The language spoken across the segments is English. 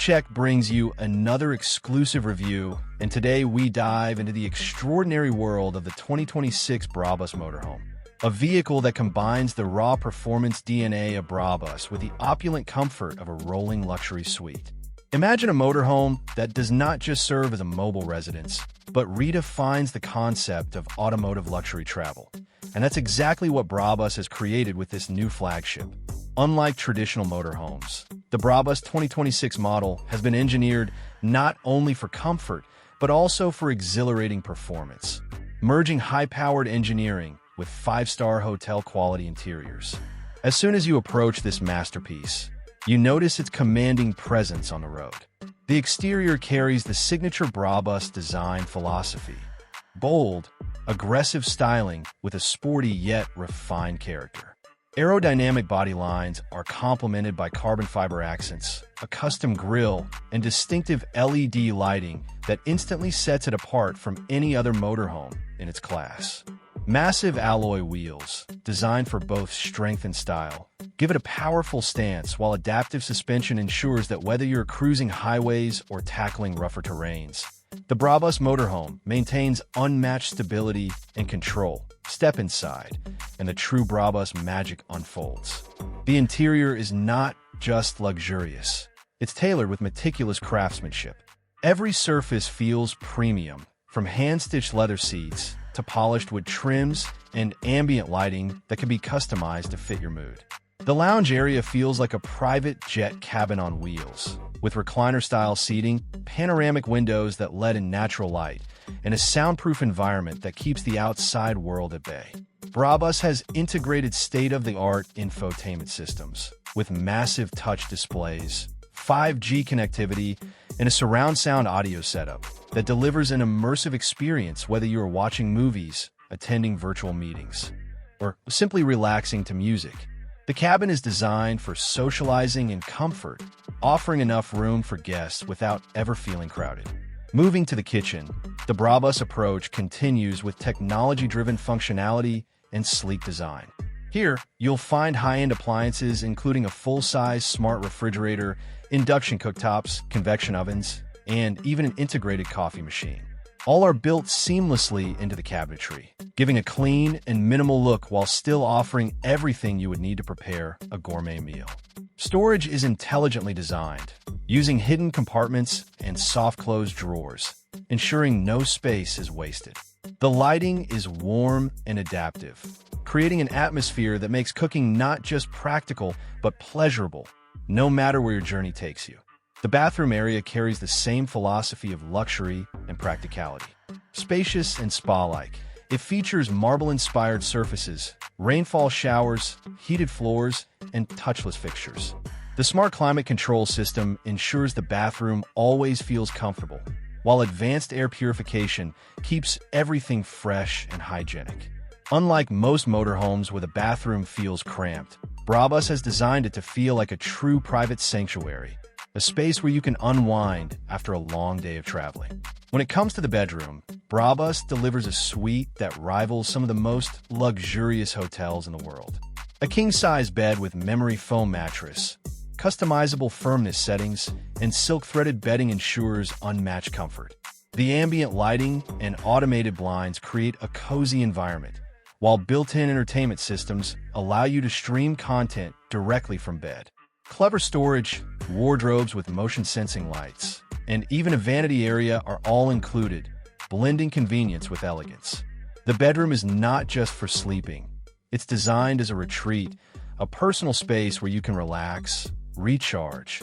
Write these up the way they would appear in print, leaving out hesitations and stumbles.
RevCheck brings you another exclusive review, and today we dive into the extraordinary world of the 2026 Brabus Motorhome, a vehicle that combines the raw performance DNA of Brabus with the opulent comfort of a rolling luxury suite. Imagine a motorhome that does not just serve as a mobile residence, but redefines the concept of automotive luxury travel. And that's exactly what Brabus has created with this new flagship. Unlike traditional motorhomes, the Brabus 2026 model has been engineered not only for comfort, but also for exhilarating performance, merging high-powered engineering with five-star hotel-quality interiors. As soon as you approach this masterpiece, you notice its commanding presence on the road. The exterior carries the signature Brabus design philosophy: bold, aggressive styling with a sporty yet refined character. Aerodynamic body lines are complemented by carbon fiber accents, a custom grille, and distinctive LED lighting that instantly sets it apart from any other motorhome in its class. Massive alloy wheels, designed for both strength and style, give it a powerful stance, while adaptive suspension ensures that whether you're cruising highways or tackling rougher terrains, the Brabus Motorhome maintains unmatched stability and control. Step inside, and the true Brabus magic unfolds. The interior is not just luxurious. It's tailored with meticulous craftsmanship. Every surface feels premium, from hand-stitched leather seats to polished wood trims and ambient lighting that can be customized to fit your mood. The lounge area feels like a private jet cabin on wheels, with recliner-style seating, panoramic windows that let in natural light, and a soundproof environment that keeps the outside world at bay. Brabus has integrated state-of-the-art infotainment systems, with massive touch displays, 5G connectivity, and a surround sound audio setup that delivers an immersive experience whether you are watching movies, attending virtual meetings, or simply relaxing to music. The cabin is designed for socializing and comfort, offering enough room for guests without ever feeling crowded. Moving to the kitchen, the Brabus approach continues with technology-driven functionality and sleek design. Here, you'll find high-end appliances including a full-size smart refrigerator, induction cooktops, convection ovens, and even an integrated coffee machine. All are built seamlessly into the cabinetry, giving a clean and minimal look while still offering everything you would need to prepare a gourmet meal. Storage is intelligently designed, using hidden compartments and soft-closed drawers, ensuring no space is wasted. The lighting is warm and adaptive, creating an atmosphere that makes cooking not just practical, but pleasurable, no matter where your journey takes you. The bathroom area carries the same philosophy of luxury and practicality. Spacious and spa-like, it features marble-inspired surfaces, rainfall showers, heated floors, and touchless fixtures. The smart climate control system ensures the bathroom always feels comfortable, while advanced air purification keeps everything fresh and hygienic. Unlike most motorhomes where the bathroom feels cramped, Brabus has designed it to feel like a true private sanctuary, a space where you can unwind after a long day of traveling. When it comes to the bedroom, Brabus delivers a suite that rivals some of the most luxurious hotels in the world. A king-size bed with memory foam mattress, customizable firmness settings, and silk-threaded bedding ensures unmatched comfort. The ambient lighting and automated blinds create a cozy environment, while built-in entertainment systems allow you to stream content directly from bed. Clever storage, wardrobes with motion-sensing lights, and even a vanity area are all included, blending convenience with elegance. The bedroom is not just for sleeping. It's designed as a retreat, a personal space where you can relax, recharge,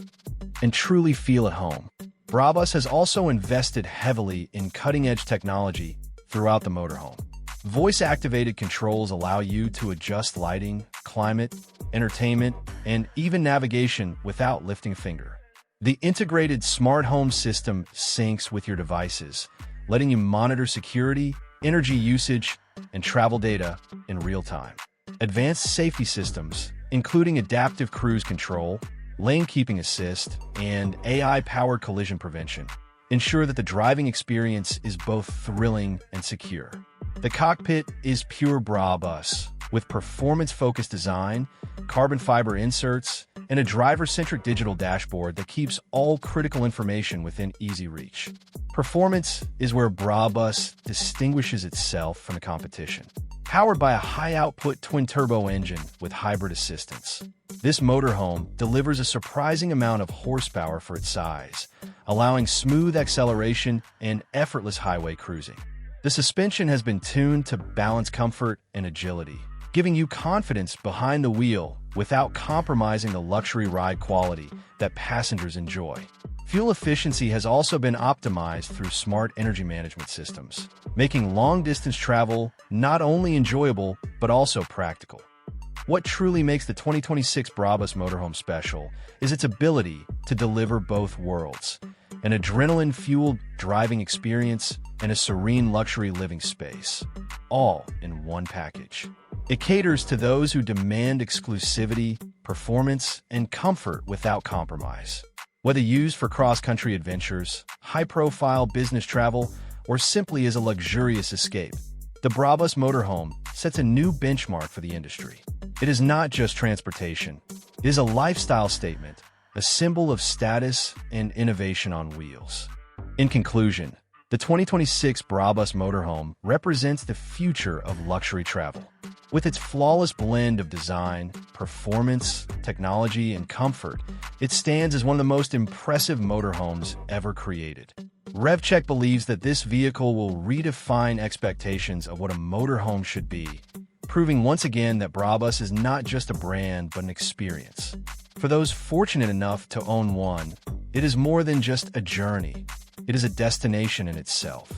and truly feel at home. Brabus has also invested heavily in cutting-edge technology throughout the motorhome. Voice-activated controls allow you to adjust lighting, climate, entertainment, and even navigation without lifting a finger. The integrated smart home system syncs with your devices, letting you monitor security, energy usage, and travel data in real time. Advanced safety systems, including adaptive cruise control, lane keeping assist, and AI-powered collision prevention, ensure that the driving experience is both thrilling and secure. The cockpit is pure Brabus, With performance-focused design, carbon fiber inserts, and a driver-centric digital dashboard that keeps all critical information within easy reach. Performance is where Brabus distinguishes itself from the competition. Powered by a high-output twin-turbo engine with hybrid assistance, this motorhome delivers a surprising amount of horsepower for its size, allowing smooth acceleration and effortless highway cruising. The suspension has been tuned to balance comfort and agility, giving you confidence behind the wheel without compromising the luxury ride quality that passengers enjoy. Fuel efficiency has also been optimized through smart energy management systems, making long-distance travel not only enjoyable but also practical. What truly makes the 2026 Brabus Motorhome special is its ability to deliver both worlds: an adrenaline-fueled driving experience and a serene luxury living space, all in one package. It caters to those who demand exclusivity, performance, and comfort without compromise. Whether used for cross-country adventures, high-profile business travel, or simply as a luxurious escape, the Brabus Motorhome sets a new benchmark for the industry. It is not just transportation. It is a lifestyle statement, a symbol of status and innovation on wheels. In conclusion, the 2026 Brabus Motorhome represents the future of luxury travel. With its flawless blend of design, performance, technology, and comfort, it stands as one of the most impressive motorhomes ever created. RevCheck believes that this vehicle will redefine expectations of what a motorhome should be, proving once again that Brabus is not just a brand but an experience. For those fortunate enough to own one, it is more than just a journey. It is a destination in itself.